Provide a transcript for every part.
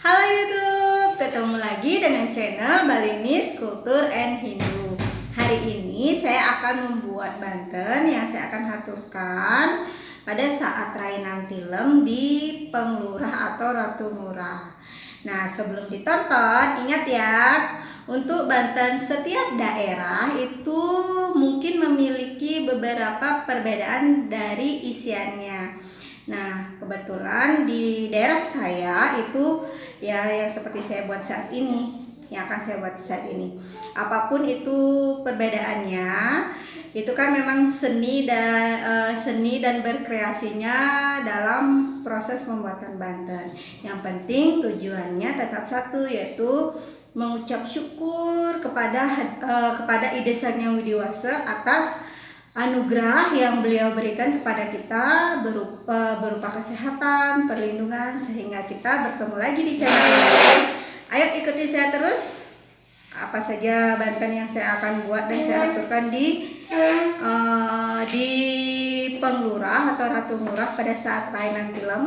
Halo YouTube, ketemu lagi dengan channel Balinese Culture and Hindu. Hari ini saya akan membuat banten yang saya akan haturkan pada saat rainan tilem di Penglurah atau Ratu Ngurah. Nah, sebelum ditonton, ingat ya, untuk banten setiap daerah itu mungkin memiliki beberapa perbedaan dari isiannya. Nah, kebetulan di daerah saya itu ya yang seperti saya buat saat ini, yang akan saya buat saat ini. Apapun itu perbedaannya, itu kan memang seni dan berkreasinya dalam proses pembuatan banten. Yang penting tujuannya tetap satu, yaitu mengucap syukur kepada Ide Sang Hyang Widiwasa atas anugerah yang beliau berikan kepada kita berupa kesehatan, perlindungan, sehingga kita bertemu lagi di channel ini. Ayo ikuti saya terus. Apa saja banten yang saya akan buat dan saya aturkan di Penglurah atau Ratu Ngurah pada saat rainan tilem.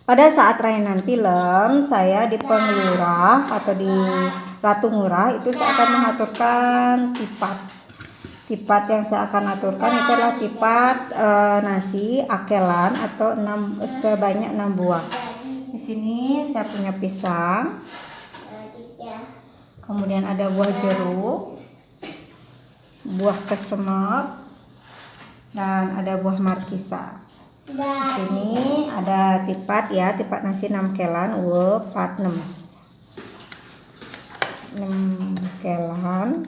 Pada saat rainan tilem, saya di Penglurah atau di Ratu Ngurah itu saya akan mengaturkan tipat. Tipat yang saya akan aturkan itu adalah tipat nasi akelan atau sebanyak 6 buah. Di sini saya punya pisang. Kemudian ada buah jeruk, buah kesemek, dan ada buah markisa. Di sini ada tipat ya, tipat nasi 6 kelan, 4 6 kelan.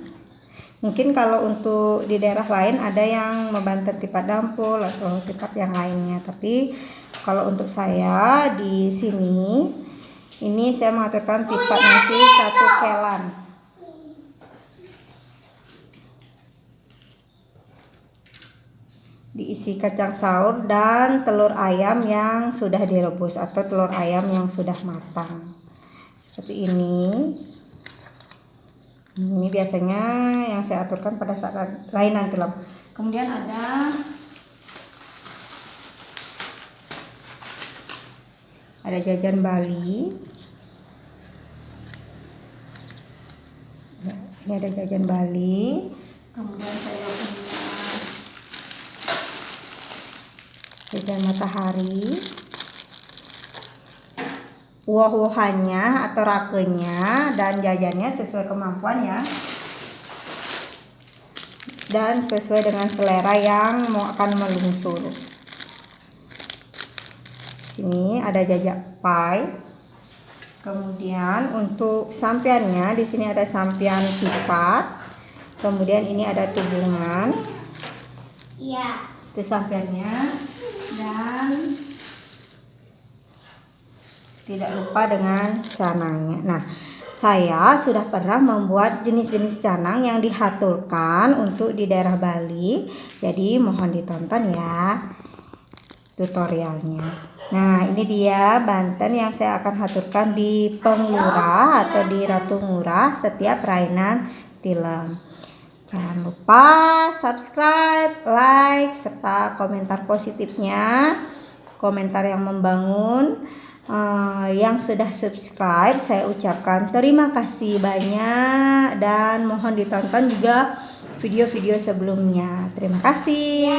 Mungkin kalau untuk di daerah lain ada yang membanten tipat dampul atau tipat yang lainnya, tapi kalau untuk saya di sini ini saya mengaturkan tipat nasi 1 kelan. Diisi kacang saur dan telur ayam yang sudah direbus atau telur ayam yang sudah matang. Seperti ini. Ini biasanya yang saya aturkan pada saat rainan tilem. Kemudian ada jajan Bali. Ini ada jajan Bali. Kemudian saya punya jajan matahari. Woh-wohannya atau rakenya dan jajannya sesuai kemampuan ya, dan sesuai dengan selera yang mau akan melungsur. Sini ada jajak pai. Kemudian untuk sampiannya di sini ada sampian tipat. Kemudian ini ada tubungan. Iya. Itu sampiannya, dan tidak lupa dengan canangnya. Nah, saya sudah pernah membuat jenis-jenis canang yang dihaturkan untuk di daerah Bali. Jadi mohon ditonton ya tutorialnya. Nah, ini dia banten yang saya akan haturkan di Penglurah atau di Ratu Ngurah setiap rainan tilem. Jangan lupa subscribe, like, serta komentar positifnya, komentar yang membangun. Yang sudah subscribe, saya ucapkan terima kasih banyak dan mohon ditonton juga video-video sebelumnya. Terima kasih.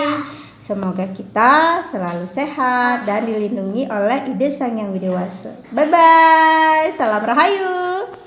Semoga kita selalu sehat dan dilindungi oleh Ide Sang Hyang Widiwasa. Bye bye. Salam Rahayu.